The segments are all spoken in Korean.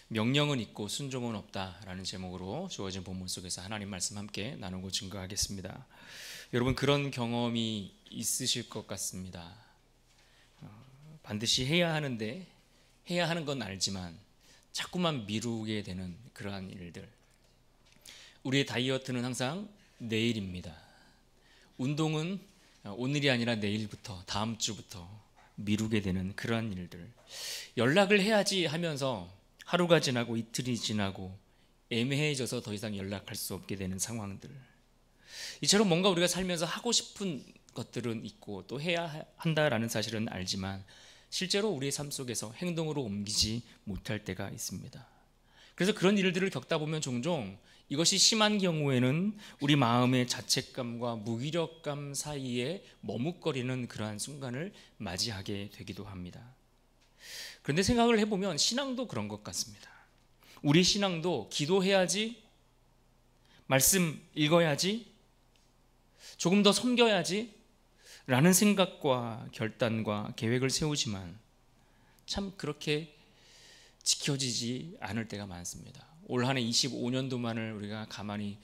명령은 있고 순종은 없다라는 제목으로 주어진 본문 속에서 하나님 말씀 함께 나누고 증거하겠습니다. 여러분, 그런 경험이 있으실 것 같습니다. 반드시 해야 하는데 해야 하는 건 알지만 자꾸만 미루게 되는 그러한 일들. 우리의 다이어트는 항상 내일입니다. 운동은 오늘이 아니라 내일부터, 다음 주부터 미루게 되는 그러한 일들. 연락을 해야지 하면서 하루가 지나고 이틀이 지나고 애매해져서 더 이상 연락할 수 없게 되는 상황들. 이처럼 뭔가 우리가 살면서 하고 싶은 것들은 있고 또 해야 한다라는 사실은 알지만 실제로 우리의 삶 속에서 행동으로 옮기지 못할 때가 있습니다. 그래서 그런 일들을 겪다 보면 종종 이것이 심한 경우에는 우리 마음의 자책감과 무기력감 사이에 머뭇거리는 그러한 순간을 맞이하게 되기도 합니다. 그런데 생각을 해보면 신앙도 그런 것 같습니다. 우리 신앙도 기도해야지, 말씀 읽어야지, 조금 더 섬겨야지 라는 생각과 결단과 계획을 세우지만 참 그렇게 지켜지지 않을 때가 많습니다. 올 한 해 25년도만을 우리가 가만히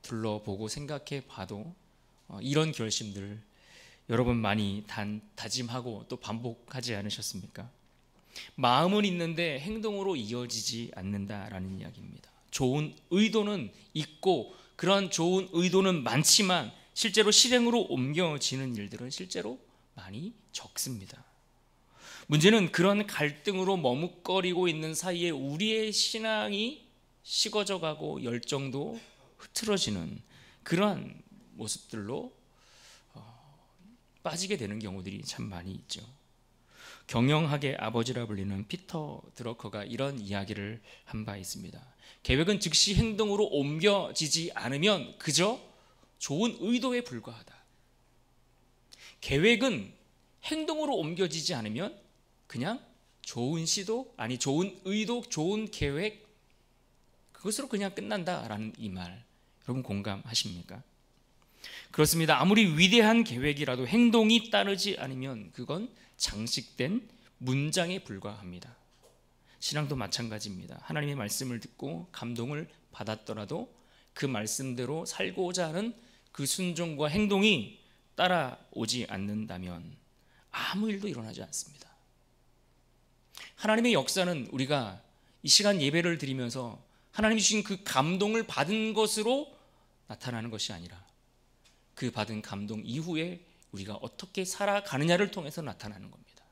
둘러보고 생각해 봐도 이런 결심들 여러분 많이 다짐하고 또 반복하지 않으셨습니까? 마음은 있는데 행동으로 이어지지 않는다라는 이야기입니다. 좋은 의도는 있고 그런 좋은 의도는 많지만 실제로 실행으로 옮겨지는 일들은 실제로 많이 적습니다. 문제는 그런 갈등으로 머뭇거리고 있는 사이에 우리의 신앙이 식어져 가고 열정도 흐트러지는 그러한 모습들로 빠지게 되는 경우들이 참 많이 있죠. 경영학의 아버지라 불리는 피터 드러커가 이런 이야기를 한 바 있습니다. 계획은 즉시 행동으로 옮겨지지 않으면 그저 좋은 의도에 불과하다. 계획은 행동으로 옮겨지지 않으면 그냥 좋은 시도, 아니 좋은 의도, 좋은 계획, 그것으로 그냥 끝난다라는 이 말, 여러분 공감하십니까? 그렇습니다. 아무리 위대한 계획이라도 행동이 따르지 않으면 그건 장식된 문장에 불과합니다. 신앙도 마찬가지입니다. 하나님의 말씀을 듣고 감동을 받았더라도 그 말씀대로 살고자 하는 그 순종과 행동이 따라오지 않는다면 아무 일도 일어나지 않습니다. 하나님의 역사는 우리가 이 시간 예배를 드리면서 하나님이 주신 그 감동을 받은 것으로 나타나는 것이 아니라 그 받은 감동 이후에 우리가 어떻게 살아가느냐를 통해서 나타나는 겁니다.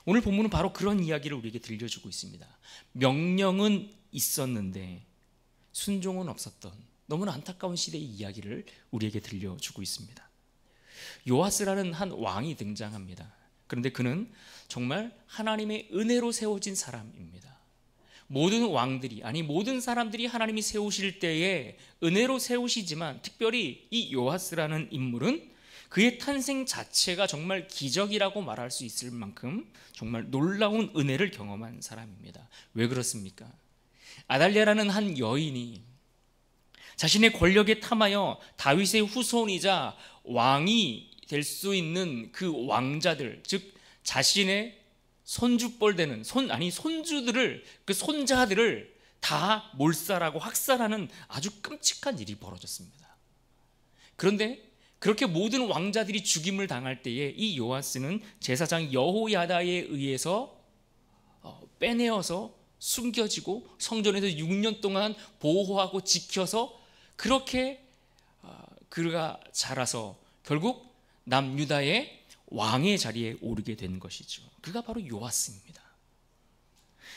오늘 본문은 바로 그런 이야기를 우리에게 들려주고 있습니다. 명령은 있었는데 순종은 없었던 너무나 안타까운 시대의 이야기를 우리에게 들려주고 있습니다. 요아스라는 한 왕이 등장합니다. 그런데 그는 정말 하나님의 은혜로 세워진 사람입니다. 모든 왕들이, 아니 모든 사람들이 하나님이 세우실 때에 은혜로 세우시지만 특별히 이 요아스라는 인물은 그의 탄생 자체가 정말 기적이라고 말할 수 있을 만큼 정말 놀라운 은혜를 경험한 사람입니다. 왜 그렇습니까? 아달랴라는 한 여인이 자신의 권력에 탐하여 다윗의 후손이자 왕이 될 수 있는 그 왕자들, 즉 자신의 손주뻘 되는 손주들을, 그 손자들을 다 몰살하고 학살하는 아주 끔찍한 일이 벌어졌습니다. 그런데 그렇게 모든 왕자들이 죽임을 당할 때에 이 요아스는 제사장 여호야다에 의해서 빼내어서 숨겨지고 성전에서 6년 동안 보호하고 지켜서 그렇게 그가 자라서 결국 남유다의 왕의 자리에 오르게 된 것이죠. 그가 바로 요아스입니다.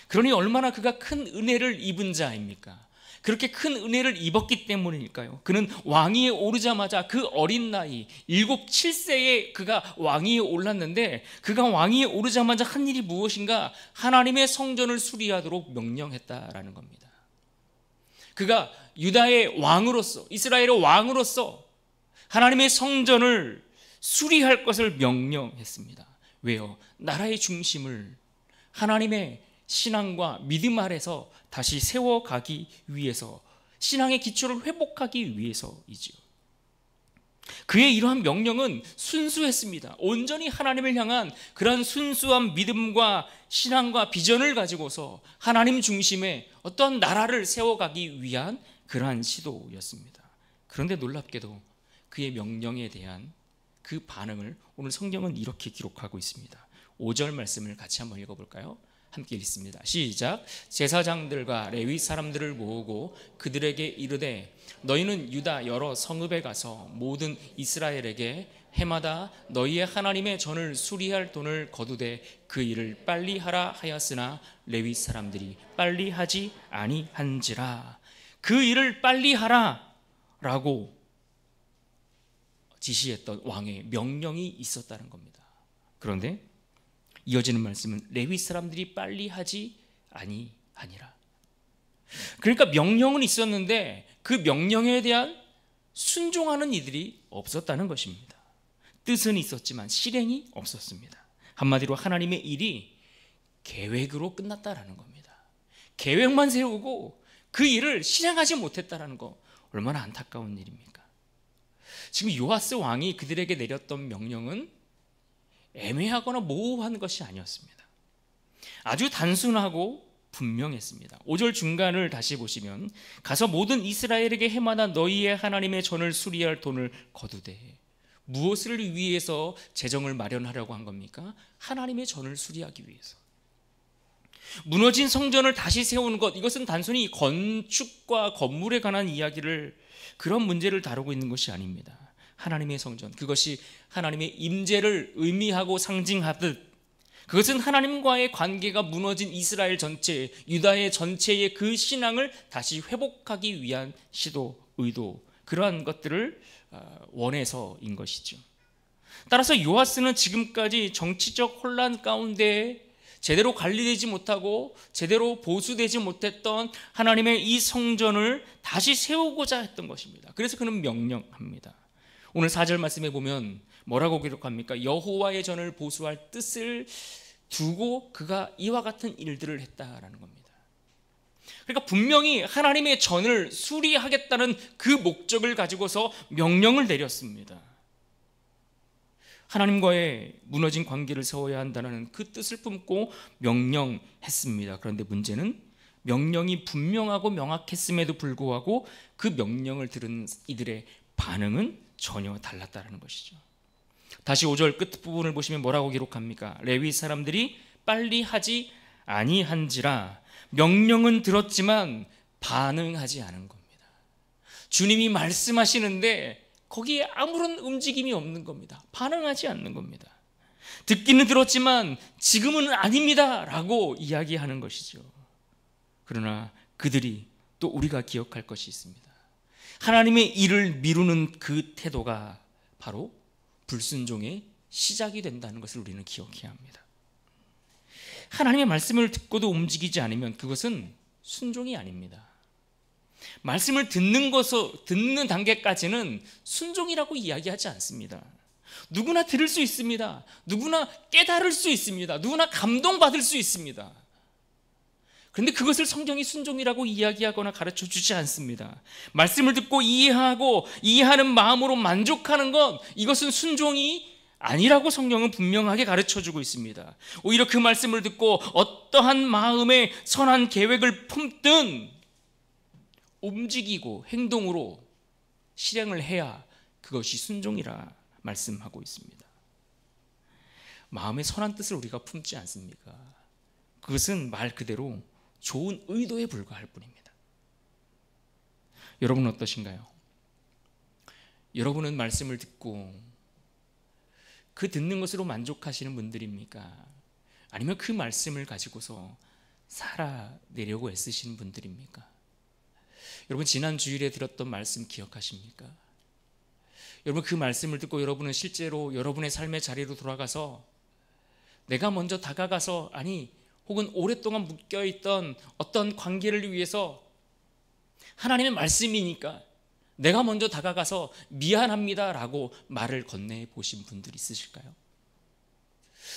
그러니 얼마나 그가 큰 은혜를 입은 자입니까? 그렇게 큰 은혜를 입었기 때문일까요? 그는 왕위에 오르자마자 그 어린 나이 7, 7세에 그가 왕위에 올랐는데 그가 왕위에 오르자마자 한 일이 무엇인가? 하나님의 성전을 수리하도록 명령했다라는 겁니다. 그가 유다의 왕으로서, 이스라엘의 왕으로서 하나님의 성전을 수리할 것을 명령했습니다. 왜요? 나라의 중심을 하나님의 신앙과 믿음 아래서 다시 세워가기 위해서, 신앙의 기초를 회복하기 위해서이지요. 그의 이러한 명령은 순수했습니다. 온전히 하나님을 향한 그런 순수한 믿음과 신앙과 비전을 가지고서 하나님 중심의 어떤 나라를 세워가기 위한 그러한 시도였습니다. 그런데 놀랍게도 그의 명령에 대한 그 반응을 오늘 성경은 이렇게 기록하고 있습니다. 5절 말씀을 같이 한번 읽어볼까요? 함께 읽습니다. 시작. 제사장들과 레위 사람들을 모으고 그들에게 이르되 너희는 유다 여러 성읍에 가서 모든 이스라엘에게 해마다 너희의 하나님의 전을 수리할 돈을 거두되 그 일을 빨리 하라 하였으나 레위 사람들이 빨리 하지 아니한지라. 그 일을 빨리 하라 라고 지시했던 왕의 명령이 있었다는 겁니다. 그런데 이어지는 말씀은 레위 사람들이 빨리 하지 아니하니라. 그러니까 명령은 있었는데 그 명령에 대한 순종하는 이들이 없었다는 것입니다. 뜻은 있었지만 실행이 없었습니다. 한마디로 하나님의 일이 계획으로 끝났다라는 겁니다. 계획만 세우고 그 일을 실행하지 못했다라는 거 얼마나 안타까운 일입니까? 지금 요아스 왕이 그들에게 내렸던 명령은 애매하거나 모호한 것이 아니었습니다. 아주 단순하고 분명했습니다. 5절 중간을 다시 보시면 가서 모든 이스라엘에게 해마다 너희의 하나님의 전을 수리할 돈을 거두되, 무엇을 위해서 재정을 마련하려고 한 겁니까? 하나님의 전을 수리하기 위해서. 무너진 성전을 다시 세우는 것, 이것은 단순히 건축과 건물에 관한 이야기를, 그런 문제를 다루고 있는 것이 아닙니다. 하나님의 성전, 그것이 하나님의 임재를 의미하고 상징하듯 그것은 하나님과의 관계가 무너진 이스라엘 전체, 유다의 전체의 그 신앙을 다시 회복하기 위한 시도, 의도, 그러한 것들을 원해서인 것이죠. 따라서 요아스는 지금까지 정치적 혼란 가운데 제대로 관리되지 못하고 제대로 보수되지 못했던 하나님의 이 성전을 다시 세우고자 했던 것입니다. 그래서 그는 명령합니다. 오늘 4절 말씀에 보면 뭐라고 기록합니까? 여호와의 전을 보수할 뜻을 두고 그가 이와 같은 일들을 했다라는 겁니다. 그러니까 분명히 하나님의 전을 수리하겠다는 그 목적을 가지고서 명령을 내렸습니다. 하나님과의 무너진 관계를 세워야 한다는 그 뜻을 품고 명령했습니다. 그런데 문제는 명령이 분명하고 명확했음에도 불구하고 그 명령을 들은 이들의 반응은 전혀 달랐다는 것이죠. 다시 5절 끝부분을 보시면 뭐라고 기록합니까? 레위 사람들이 빨리 하지 아니한지라. 명령은 들었지만 반응하지 않은 겁니다. 주님이 말씀하시는데 거기에 아무런 움직임이 없는 겁니다. 반응하지 않는 겁니다. 듣기는 들었지만 지금은 아닙니다 라고 이야기하는 것이죠. 그러나 그들이 또 우리가 기억할 것이 있습니다. 하나님의 일을 미루는 그 태도가 바로 불순종의 시작이 된다는 것을 우리는 기억해야 합니다. 하나님의 말씀을 듣고도 움직이지 않으면 그것은 순종이 아닙니다. 말씀을 듣는 단계까지는 순종이라고 이야기하지 않습니다. 누구나 들을 수 있습니다. 누구나 깨달을 수 있습니다. 누구나 감동받을 수 있습니다. 그런데 그것을 성경이 순종이라고 이야기하거나 가르쳐 주지 않습니다. 말씀을 듣고 이해하고 이해하는 마음으로 만족하는 것, 이것은 순종이 아니라고 성경은 분명하게 가르쳐 주고 있습니다. 오히려 그 말씀을 듣고 어떠한 마음의 선한 계획을 품든 움직이고 행동으로 실행을 해야 그것이 순종이라 말씀하고 있습니다. 마음의 선한 뜻을 우리가 품지 않습니까? 그것은 말 그대로 좋은 의도에 불과할 뿐입니다. 여러분은 어떠신가요? 여러분은 말씀을 듣고 그 듣는 것으로 만족하시는 분들입니까? 아니면 그 말씀을 가지고서 살아내려고 애쓰시는 분들입니까? 여러분, 지난 주일에 들었던 말씀 기억하십니까? 여러분, 그 말씀을 듣고 여러분은 실제로 여러분의 삶의 자리로 돌아가서 내가 먼저 다가가서, 아니 혹은 오랫동안 묶여있던 어떤 관계를 위해서 하나님의 말씀이니까 내가 먼저 다가가서 미안합니다 라고 말을 건네보신 분들이 있으실까요?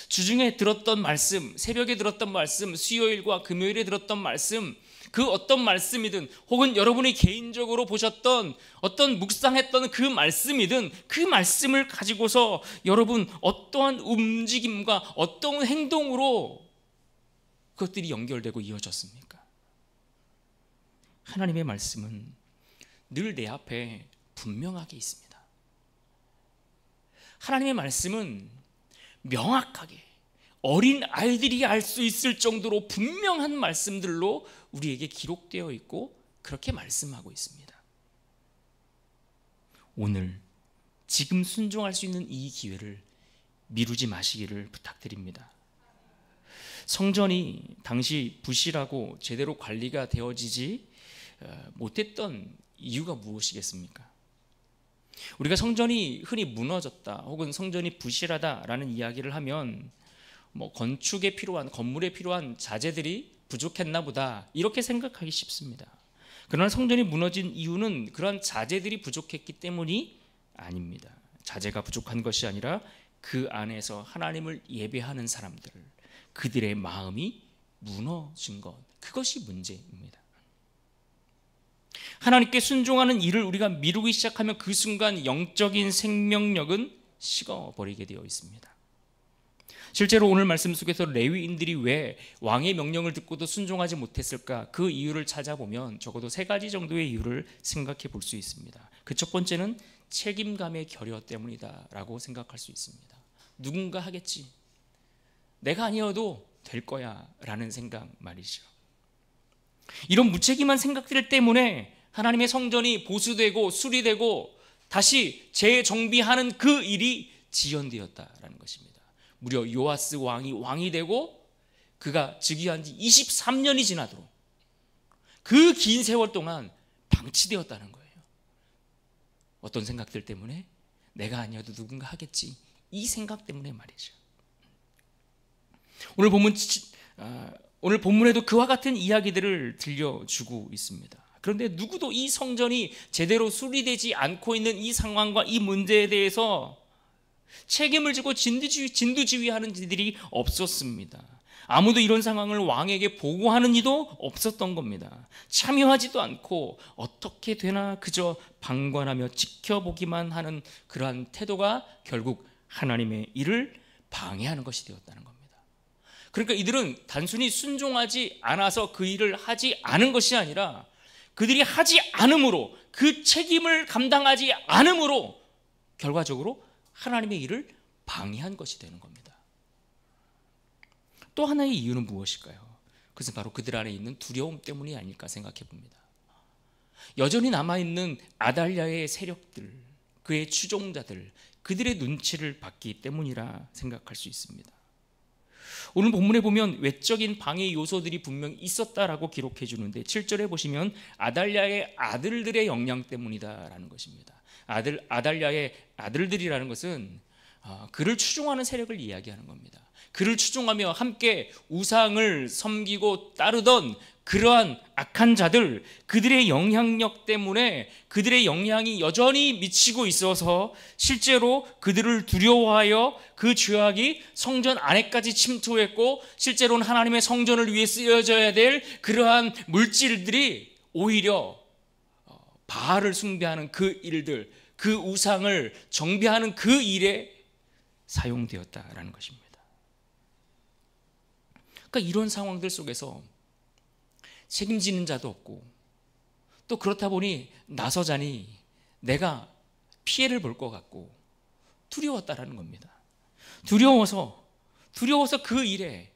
주중에 들었던 말씀, 새벽에 들었던 말씀, 수요일과 금요일에 들었던 말씀, 그 어떤 말씀이든 혹은 여러분이 개인적으로 보셨던 어떤 묵상했던 그 말씀이든 그 말씀을 가지고서 여러분 어떠한 움직임과 어떤 행동으로 그것들이 연결되고 이어졌습니까? 하나님의 말씀은 늘 내 앞에 분명하게 있습니다. 하나님의 말씀은 명확하게 어린 아이들이 알 수 있을 정도로 분명한 말씀들로 우리에게 기록되어 있고 그렇게 말씀하고 있습니다. 오늘 지금 순종할 수 있는 이 기회를 미루지 마시기를 부탁드립니다. 성전이 당시 부실하고 제대로 관리가 되어지지 못했던 이유가 무엇이겠습니까? 우리가 성전이 흔히 무너졌다 혹은 성전이 부실하다라는 이야기를 하면 건축에 필요한, 건물에 필요한 자재들이 부족했나 보다 이렇게 생각하기 쉽습니다. 그러나 성전이 무너진 이유는 그런 자재들이 부족했기 때문이 아닙니다. 자재가 부족한 것이 아니라 그 안에서 하나님을 예배하는 사람들, 그들의 마음이 무너진 것, 그것이 문제입니다. 하나님께 순종하는 일을 우리가 미루기 시작하면 그 순간 영적인 생명력은 식어버리게 되어 있습니다. 실제로 오늘 말씀 속에서 레위인들이 왜 왕의 명령을 듣고도 순종하지 못했을까? 그 이유를 찾아보면 적어도 3가지 정도의 이유를 생각해 볼 수 있습니다. 그 첫 번째는 책임감의 결여 때문이다라고 생각할 수 있습니다. 누군가 하겠지, 내가 아니어도 될 거야 라는 생각 말이죠. 이런 무책임한 생각들 때문에 하나님의 성전이 보수되고 수리되고 다시 재정비하는 그 일이 지연되었다라는 것입니다. 무려 요아스 왕이 되고 그가 즉위한 지 23년이 지나도록 그 긴 세월 동안 방치되었다는 거예요. 어떤 생각들 때문에? 내가 아니어도 누군가 하겠지, 이 생각 때문에 말이죠. 오늘 본문에도 그와 같은 이야기들을 들려주고 있습니다. 그런데 누구도 이 성전이 제대로 수리되지 않고 있는 이 상황과 이 문제에 대해서 책임을 지고 진두지휘하는 이들이 없었습니다. 아무도 이런 상황을 왕에게 보고하는 이도 없었던 겁니다. 참여하지도 않고 어떻게 되나 그저 방관하며 지켜보기만 하는 그러한 태도가 결국 하나님의 일을 방해하는 것이 되었다는 겁니다. 그러니까 이들은 단순히 순종하지 않아서 그 일을 하지 않은 것이 아니라 그들이 하지 않음으로, 그 책임을 감당하지 않음으로 결과적으로 하나님의 일을 방해한 것이 되는 겁니다. 또 하나의 이유는 무엇일까요? 그것은 바로 그들 안에 있는 두려움 때문이 아닐까 생각해 봅니다. 여전히 남아있는 아달랴의 세력들, 그의 추종자들, 그들의 눈치를 받기 때문이라 생각할 수 있습니다. 오늘 본문에 보면 외적인 방해 요소들이 분명히 있었다라고 기록해 주는데 7절에 보시면 아달랴의 아들들의 영향 때문이다라는 것입니다. 아달랴의 아들들이라는 것은 그를 추종하는 세력을 이야기하는 겁니다. 그를 추종하며 함께 우상을 섬기고 따르던 그러한 악한 자들, 그들의 영향력 때문에 그들의 영향이 여전히 미치고 있어서 실제로 그들을 두려워하여 그 죄악이 성전 안에까지 침투했고 실제로는 하나님의 성전을 위해 쓰여져야 될 그러한 물질들이 오히려 바알을 숭배하는 그 일들, 그 우상을 정비하는 그 일에 사용되었다라는 것입니다. 그러니까 이런 상황들 속에서 책임지는 자도 없고 또 그렇다 보니 나서자니 내가 피해를 볼 것 같고 두려웠다라는 겁니다. 두려워서 그 일에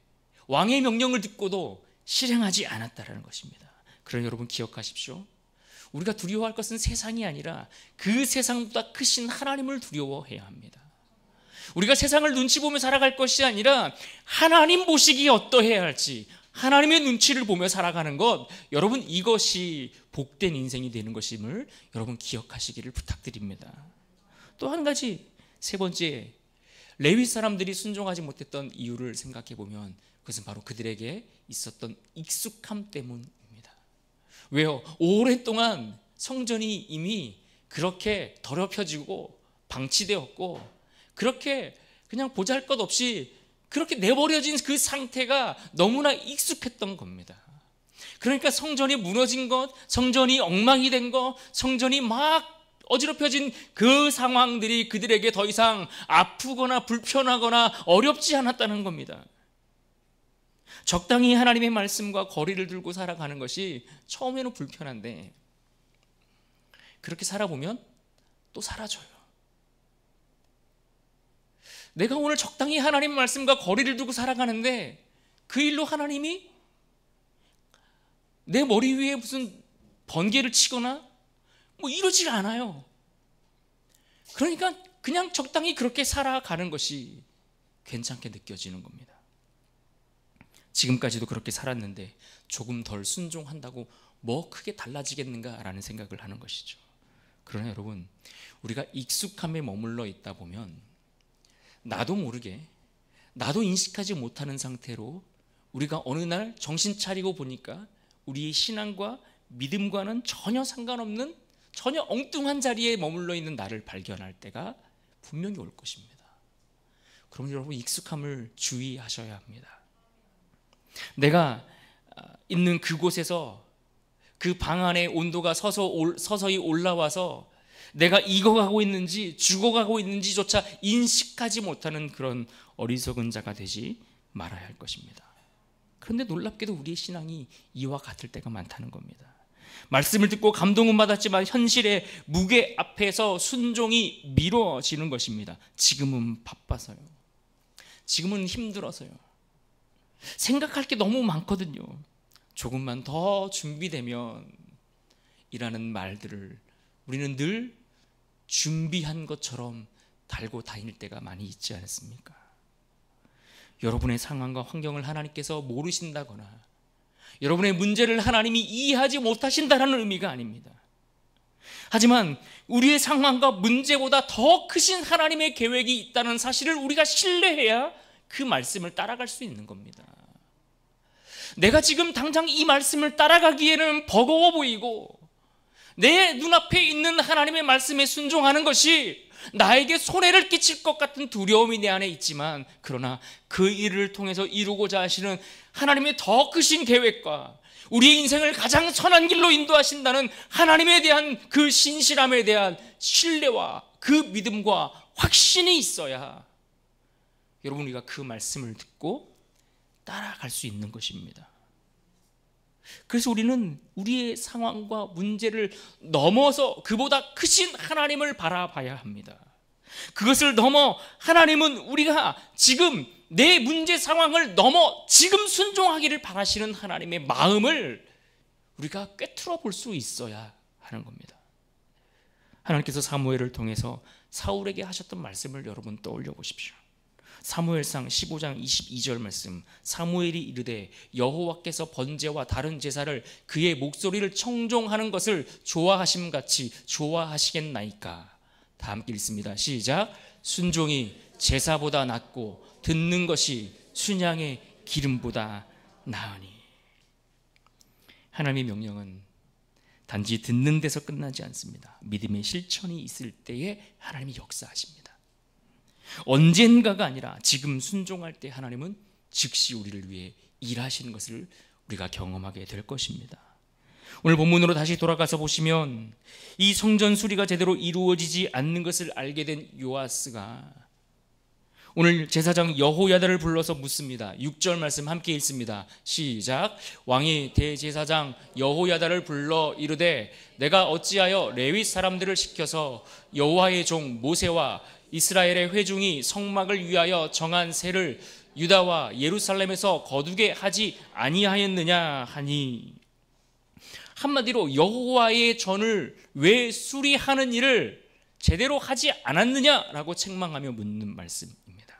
왕의 명령을 듣고도 실행하지 않았다라는 것입니다. 그러나 여러분 기억하십시오. 우리가 두려워할 것은 세상이 아니라 그 세상보다 크신 하나님을 두려워해야 합니다. 우리가 세상을 눈치 보며 살아갈 것이 아니라 하나님 보시기에 어떠해야 할지 하나님의 눈치를 보며 살아가는 것, 여러분 이것이 복된 인생이 되는 것임을 여러분 기억하시기를 부탁드립니다. 또 한 가지, 세 번째, 레위 사람들이 순종하지 못했던 이유를 생각해 보면 그것은 바로 그들에게 있었던 익숙함 때문입니다. 왜요? 오랫동안 성전이 이미 그렇게 더럽혀지고 방치되었고 그렇게 그냥 보잘것없이 그렇게 내버려진 그 상태가 너무나 익숙했던 겁니다. 그러니까 성전이 무너진 것, 성전이 엉망이 된 것, 성전이 막 어지럽혀진 그 상황들이 그들에게 더 이상 아프거나 불편하거나 어렵지 않았다는 겁니다. 적당히 하나님의 말씀과 거리를 두고 살아가는 것이 처음에는 불편한데 그렇게 살아보면 또 사라져요. 내가 오늘 적당히 하나님 말씀과 거리를 두고 살아가는데 그 일로 하나님이 내 머리 위에 무슨 번개를 치거나 뭐 이러질 않아요. 그러니까 그냥 적당히 그렇게 살아가는 것이 괜찮게 느껴지는 겁니다. 지금까지도 그렇게 살았는데 조금 덜 순종한다고 뭐 크게 달라지겠는가라는 생각을 하는 것이죠. 그러나 여러분, 우리가 익숙함에 머물러 있다 보면 나도 모르게, 나도 인식하지 못하는 상태로 우리가 어느 날 정신 차리고 보니까 우리의 신앙과 믿음과는 전혀 상관없는, 전혀 엉뚱한 자리에 머물러 있는 나를 발견할 때가 분명히 올 것입니다. 그럼 여러분, 익숙함을 주의하셔야 합니다. 내가 있는 그곳에서 그 방 안의 온도가 서서히 올라와서 내가 익어가고 있는지 죽어가고 있는지조차 인식하지 못하는 그런 어리석은 자가 되지 말아야 할 것입니다. 그런데 놀랍게도 우리의 신앙이 이와 같을 때가 많다는 겁니다. 말씀을 듣고 감동은 받았지만 현실의 무게 앞에서 순종이 미뤄지는 것입니다. 지금은 바빠서요. 지금은 힘들어서요. 생각할 게 너무 많거든요. 조금만 더 준비되면 이라는 말들을 우리는 늘 준비한 것처럼 달고 다닐 때가 많이 있지 않습니까? 여러분의 상황과 환경을 하나님께서 모르신다거나 여러분의 문제를 하나님이 이해하지 못하신다는 의미가 아닙니다. 하지만 우리의 상황과 문제보다 더 크신 하나님의 계획이 있다는 사실을 우리가 신뢰해야 그 말씀을 따라갈 수 있는 겁니다. 내가 지금 당장 이 말씀을 따라가기에는 버거워 보이고 내 눈앞에 있는 하나님의 말씀에 순종하는 것이 나에게 손해를 끼칠 것 같은 두려움이 내 안에 있지만, 그러나 그 일을 통해서 이루고자 하시는 하나님의 더 크신 계획과 우리의 인생을 가장 선한 길로 인도하신다는 하나님에 대한 그 신실함에 대한 신뢰와 그 믿음과 확신이 있어야 여러분, 우리가 그 말씀을 듣고 따라갈 수 있는 것입니다. 그래서 우리는 우리의 상황과 문제를 넘어서 그보다 크신 하나님을 바라봐야 합니다. 그것을 넘어 하나님은 우리가 지금 내 문제 상황을 넘어 지금 순종하기를 바라시는 하나님의 마음을 우리가 꿰뚫어 볼 수 있어야 하는 겁니다. 하나님께서 사무엘을 통해서 사울에게 하셨던 말씀을 여러분 떠올려 보십시오. 사무엘상 15장 22절 말씀, 사무엘이 이르되 여호와께서 번제와 다른 제사를 그의 목소리를 청종하는 것을 좋아하심같이 좋아하시겠나이까. 다 함께 읽습니다. 시작. 순종이 제사보다 낫고 듣는 것이 순양의 기름보다 나으니. 하나님의 명령은 단지 듣는 데서 끝나지 않습니다. 믿음의 실천이 있을 때에 하나님이 역사하십니다. 언젠가가 아니라 지금 순종할 때 하나님은 즉시 우리를 위해 일하시는 것을 우리가 경험하게 될 것입니다. 오늘 본문으로 다시 돌아가서 보시면 이 성전 수리가 제대로 이루어지지 않는 것을 알게 된 요아스가 오늘 제사장 여호야다를 불러서 묻습니다. 6절 말씀 함께 읽습니다. 시작. 왕이 대제사장 여호야다를 불러 이르되 내가 어찌하여 레위 사람들을 시켜서 여호와의 종 모세와 이스라엘의 회중이 성막을 위하여 정한 세를 유다와 예루살렘에서 거두게 하지 아니하였느냐 하니. 한마디로 여호와의 전을 왜 수리하는 일을 제대로 하지 않았느냐라고 책망하며 묻는 말씀입니다.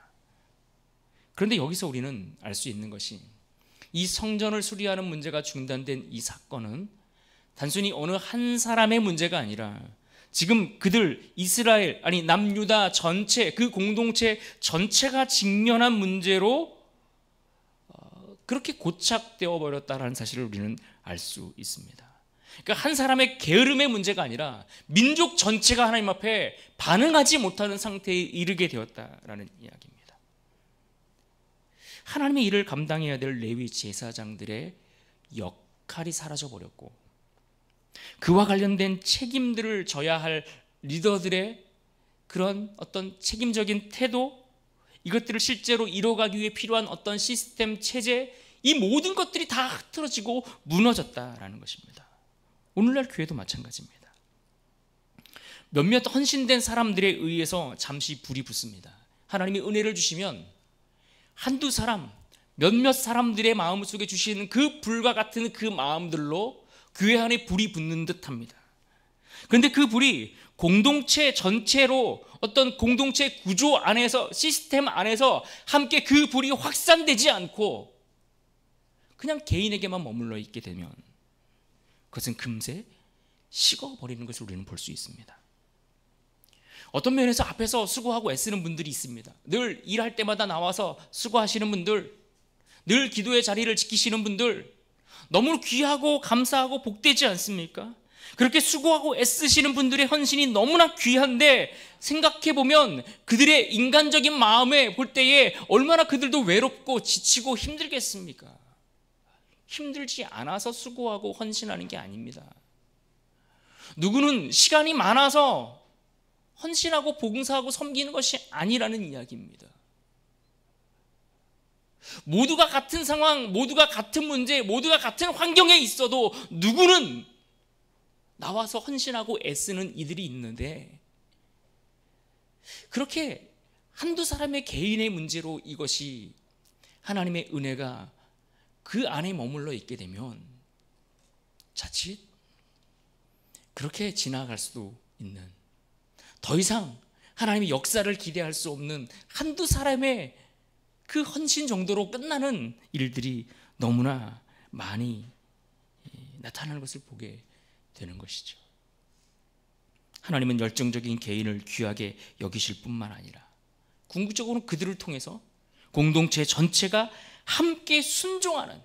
그런데 여기서 우리는 알 수 있는 것이 이 성전을 수리하는 문제가 중단된 이 사건은 단순히 어느 한 사람의 문제가 아니라 지금 그들 이스라엘, 아니 남유다 전체, 그 공동체 전체가 직면한 문제로 그렇게 고착되어 버렸다는 사실을 우리는 알 수 있습니다. 그러니까 한 사람의 게으름의 문제가 아니라 민족 전체가 하나님 앞에 반응하지 못하는 상태에 이르게 되었다라는 이야기입니다. 하나님의 일을 감당해야 될 레위 제사장들의 역할이 사라져 버렸고, 그와 관련된 책임들을 져야 할 리더들의 그런 어떤 책임적인 태도, 이것들을 실제로 이뤄가기 위해 필요한 어떤 시스템, 체제, 이 모든 것들이 다 흐트러지고 무너졌다라는 것입니다. 오늘날 교회도 마찬가지입니다. 몇몇 헌신된 사람들에 의해서 잠시 불이 붙습니다. 하나님이 은혜를 주시면 한두 사람, 몇몇 사람들의 마음속에 주시는 그 불과 같은 그 마음들로 교회 안에 불이 붙는 듯합니다. 그런데 그 불이 공동체 전체로 어떤 공동체 구조 안에서, 시스템 안에서 함께 그 불이 확산되지 않고 그냥 개인에게만 머물러 있게 되면 그것은 금세 식어버리는 것을 우리는 볼 수 있습니다. 어떤 면에서 앞에서 수고하고 애쓰는 분들이 있습니다. 늘 일할 때마다 나와서 수고하시는 분들, 늘 기도의 자리를 지키시는 분들, 너무 귀하고 감사하고 복되지 않습니까? 그렇게 수고하고 애쓰시는 분들의 헌신이 너무나 귀한데, 생각해보면 그들의 인간적인 마음에 볼 때에 얼마나 그들도 외롭고 지치고 힘들겠습니까? 힘들지 않아서 수고하고 헌신하는 게 아닙니다. 누구는 시간이 많아서 헌신하고 봉사하고 섬기는 것이 아니라는 이야기입니다. 모두가 같은 상황, 모두가 같은 문제, 모두가 같은 환경에 있어도 누구는 나와서 헌신하고 애쓰는 이들이 있는데, 그렇게 한두 사람의 개인의 문제로 이것이 하나님의 은혜가 그 안에 머물러 있게 되면 자칫 그렇게 지나갈 수도 있는, 더 이상 하나님의 역사를 기대할 수 없는 한두 사람의 그 헌신 정도로 끝나는 일들이 너무나 많이 나타나는 것을 보게 되는 것이죠. 하나님은 열정적인 개인을 귀하게 여기실 뿐만 아니라 궁극적으로 그들을 통해서 공동체 전체가 함께 순종하는,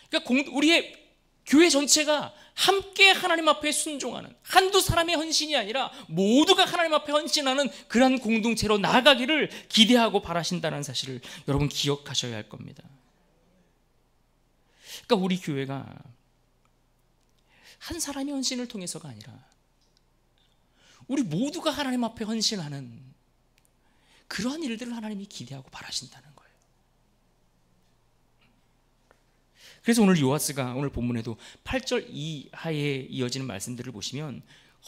그러니까 우리의 교회 전체가 함께 하나님 앞에 순종하는, 한두 사람의 헌신이 아니라 모두가 하나님 앞에 헌신하는 그러한 공동체로 나아가기를 기대하고 바라신다는 사실을 여러분 기억하셔야 할 겁니다. 그러니까 우리 교회가 한 사람의 헌신을 통해서가 아니라 우리 모두가 하나님 앞에 헌신하는 그러한 일들을 하나님이 기대하고 바라신다는 거예요. 그래서 오늘 요아스가 오늘 본문에도 8절 이하에 이어지는 말씀들을 보시면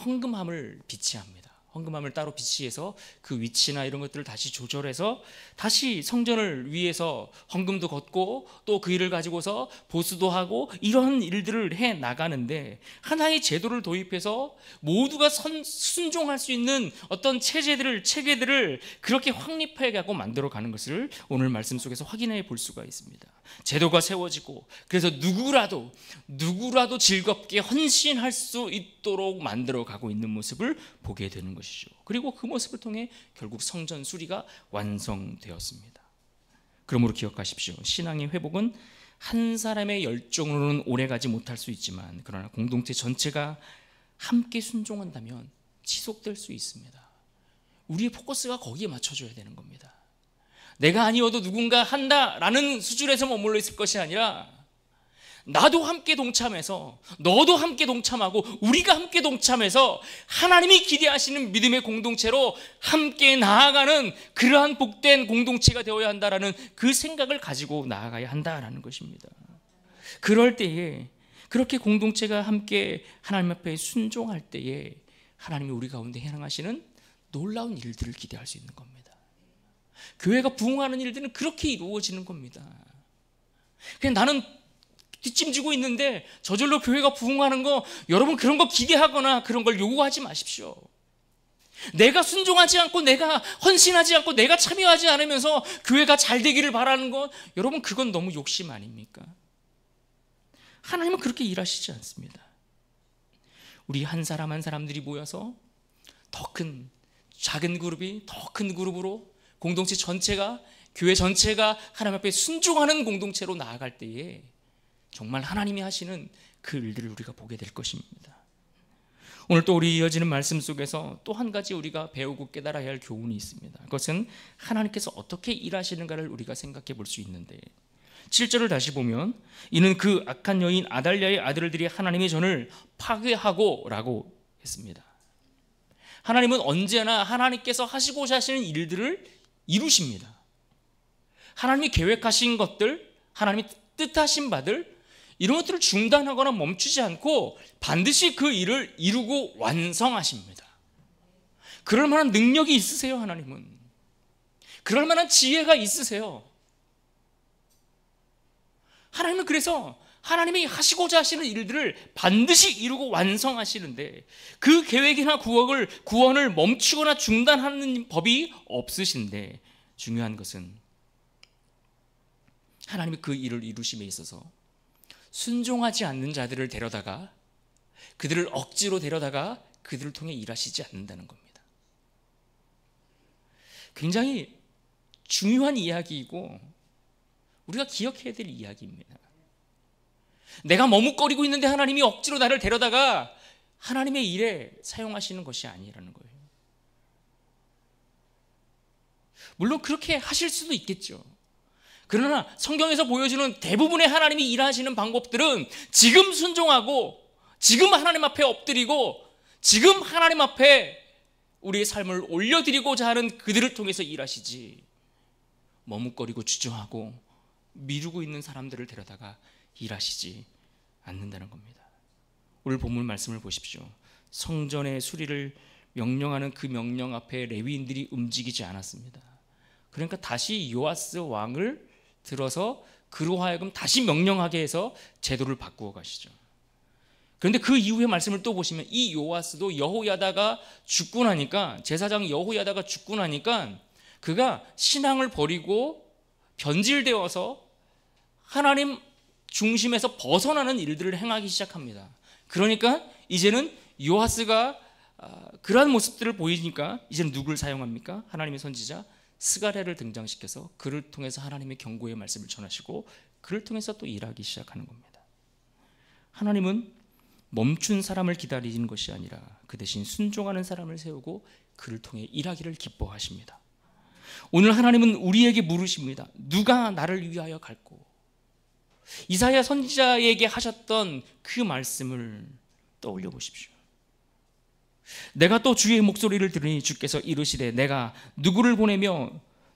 헌금함을 비치합니다. 헌금함을 따로 비치해서 그 위치나 이런 것들을 다시 조절해서 다시 성전을 위해서 헌금도 걷고 또 그 일을 가지고서 보수도 하고 이런 일들을 해 나가는데, 하나의 제도를 도입해서 모두가 순종할 수 있는 어떤 체계들을 그렇게 확립해 가고 만들어 가는 것을 오늘 말씀 속에서 확인해 볼 수가 있습니다. 제도가 세워지고, 그래서 누구라도 즐겁게 헌신할 수 있도록 만들어 가고 있는 모습을 보게 되는 것이죠. 그리고 그 모습을 통해 결국 성전 수리가 완성되었습니다. 그러므로 기억하십시오. 신앙의 회복은 한 사람의 열정으로는 오래가지 못할 수 있지만, 그러나 공동체 전체가 함께 순종한다면 지속될 수 있습니다. 우리의 포커스가 거기에 맞춰줘야 되는 겁니다. 내가 아니어도 누군가 한다라는 수준에서 머물러 있을 것이 아니라, 나도 함께 동참해서, 너도 함께 동참하고, 우리가 함께 동참해서 하나님이 기대하시는 믿음의 공동체로 함께 나아가는 그러한 복된 공동체가 되어야 한다라는 그 생각을 가지고 나아가야 한다라는 것입니다. 그럴 때에, 그렇게 공동체가 함께 하나님 앞에 순종할 때에 하나님이 우리 가운데 행하시는 놀라운 일들을 기대할 수 있는 겁니다. 교회가 부흥하는 일들은 그렇게 이루어지는 겁니다. 그냥 나는 뒷짐지고 있는데 저절로 교회가 부흥하는 거, 여러분 그런 거 기대하거나 그런 걸 요구하지 마십시오. 내가 순종하지 않고, 내가 헌신하지 않고, 내가 참여하지 않으면서 교회가 잘 되기를 바라는 것, 여러분 그건 너무 욕심 아닙니까? 하나님은 그렇게 일하시지 않습니다. 우리 한 사람 한 사람들이 모여서 더 큰, 작은 그룹이 더 큰 그룹으로 공동체 전체가, 교회 전체가 하나님 앞에 순종하는 공동체로 나아갈 때에 정말 하나님이 하시는 그 일들을 우리가 보게 될 것입니다. 오늘 또 우리 이어지는 말씀 속에서 또 한 가지 우리가 배우고 깨달아야 할 교훈이 있습니다. 그것은 하나님께서 어떻게 일하시는가를 우리가 생각해 볼 수 있는데, 7절을 다시 보면 이는 그 악한 여인 아달랴의 아들들이 하나님의 전을 파괴하고 라고 했습니다. 하나님은 언제나 하나님께서 하시고자 하시는 일들을 이루십니다. 하나님이 계획하신 것들, 하나님이 뜻하신 바들, 이런 것들을 중단하거나 멈추지 않고 반드시 그 일을 이루고 완성하십니다. 그럴 만한 능력이 있으세요. 하나님은 그럴 만한 지혜가 있으세요. 하나님은 그래서 하나님이 하시고자 하시는 일들을 반드시 이루고 완성하시는데 그 계획이나 구원을 멈추거나 중단하는 법이 없으신데, 중요한 것은 하나님이 그 일을 이루심에 있어서 순종하지 않는 자들을 데려다가, 그들을 억지로 데려다가 그들을 통해 일하시지 않는다는 겁니다. 굉장히 중요한 이야기이고 우리가 기억해야 될 이야기입니다. 내가 머뭇거리고 있는데 하나님이 억지로 나를 데려다가 하나님의 일에 사용하시는 것이 아니라는 거예요. 물론 그렇게 하실 수도 있겠죠. 그러나 성경에서 보여주는 대부분의 하나님이 일하시는 방법들은 지금 순종하고 지금 하나님 앞에 엎드리고 지금 하나님 앞에 우리의 삶을 올려드리고자 하는 그들을 통해서 일하시지, 머뭇거리고 주저하고 미루고 있는 사람들을 데려다가 일하시지 않는다는 겁니다. 오늘 본문 말씀을 보십시오. 성전의 수리를 명령하는 그 명령 앞에 레위인들이 움직이지 않았습니다. 그러니까 다시 요아스 왕을 들어서 그로 하여금 다시 명령하게 해서 제도를 바꾸어 가시죠. 그런데 그 이후의 말씀을 또 보시면 이 요아스도 여호야다가 죽고 나니까, 제사장 여호야다가 죽고 나니까 그가 신앙을 버리고 변질되어서 하나님 중심에서 벗어나는 일들을 행하기 시작합니다. 그러니까 이제는 요아스가 그러한 모습들을 보이니까 이제는 누굴 사용합니까? 하나님의 선지자 스가랴를 등장시켜서 그를 통해서 하나님의 경고의 말씀을 전하시고 그를 통해서 또 일하기 시작하는 겁니다. 하나님은 멈춘 사람을 기다리는 것이 아니라 그 대신 순종하는 사람을 세우고 그를 통해 일하기를 기뻐하십니다. 오늘 하나님은 우리에게 물으십니다. 누가 나를 위하여 갈고? 이사야 선지자에게 하셨던 그 말씀을 떠올려 보십시오. 내가 또 주의 목소리를 들으니 주께서 이르시되 내가 누구를 보내며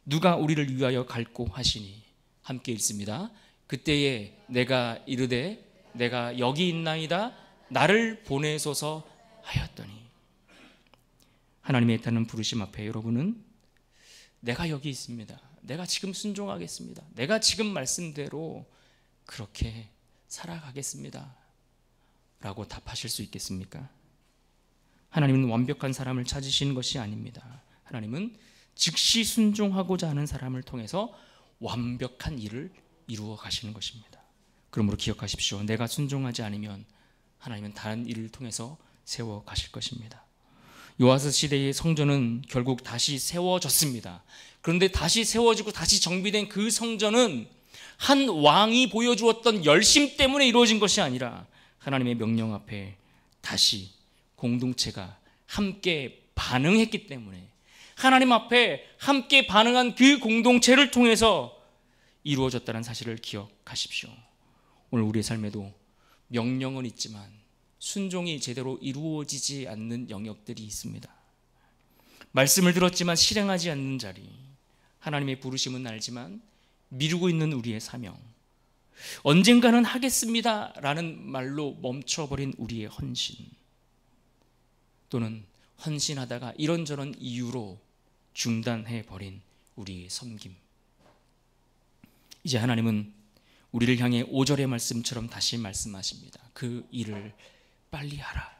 누가 우리를 위하여 갈고 하시니, 함께 읽습니다. 그때에 내가 이르되 내가 여기 있나이다 나를 보내소서 하였더니. 하나님의 애타는 부르심 앞에 여러분은 내가 여기 있습니다, 내가 지금 순종하겠습니다, 내가 지금 말씀대로 그렇게 살아가겠습니다 라고 답하실 수 있겠습니까? 하나님은 완벽한 사람을 찾으시는 것이 아닙니다. 하나님은 즉시 순종하고자 하는 사람을 통해서 완벽한 일을 이루어 가시는 것입니다. 그러므로 기억하십시오. 내가 순종하지 않으면 하나님은 다른 일을 통해서 세워 가실 것입니다. 요아스 시대의 성전은 결국 다시 세워졌습니다. 그런데 다시 세워지고 다시 정비된 그 성전은 한 왕이 보여주었던 열심 때문에 이루어진 것이 아니라 하나님의 명령 앞에 다시 공동체가 함께 반응했기 때문에, 하나님 앞에 함께 반응한 그 공동체를 통해서 이루어졌다는 사실을 기억하십시오. 오늘 우리의 삶에도 명령은 있지만 순종이 제대로 이루어지지 않는 영역들이 있습니다. 말씀을 들었지만 실행하지 않는 자리, 하나님의 부르심은 알지만 미루고 있는 우리의 사명, 언젠가는 하겠습니다 라는 말로 멈춰버린 우리의 헌신, 또는 헌신하다가 이런저런 이유로 중단해버린 우리의 섬김. 이제 하나님은 우리를 향해 5절의 말씀처럼 다시 말씀하십니다. 그 일을 빨리 하라.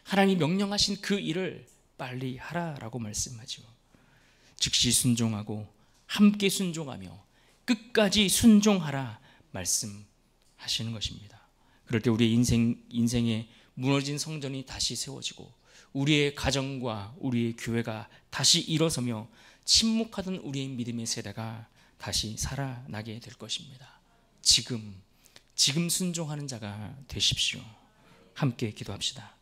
하나님이 명령하신 그 일을 빨리 하라라고 말씀하죠. 즉시 순종하고 함께 순종하며 끝까지 순종하라 말씀하시는 것입니다. 그럴 때 우리의 인생에 무너진 성전이 다시 세워지고 우리의 가정과 우리의 교회가 다시 일어서며 침묵하던 우리의 믿음의 세대가 다시 살아나게 될 것입니다. 지금 순종하는 자가 되십시오. 함께 기도합시다.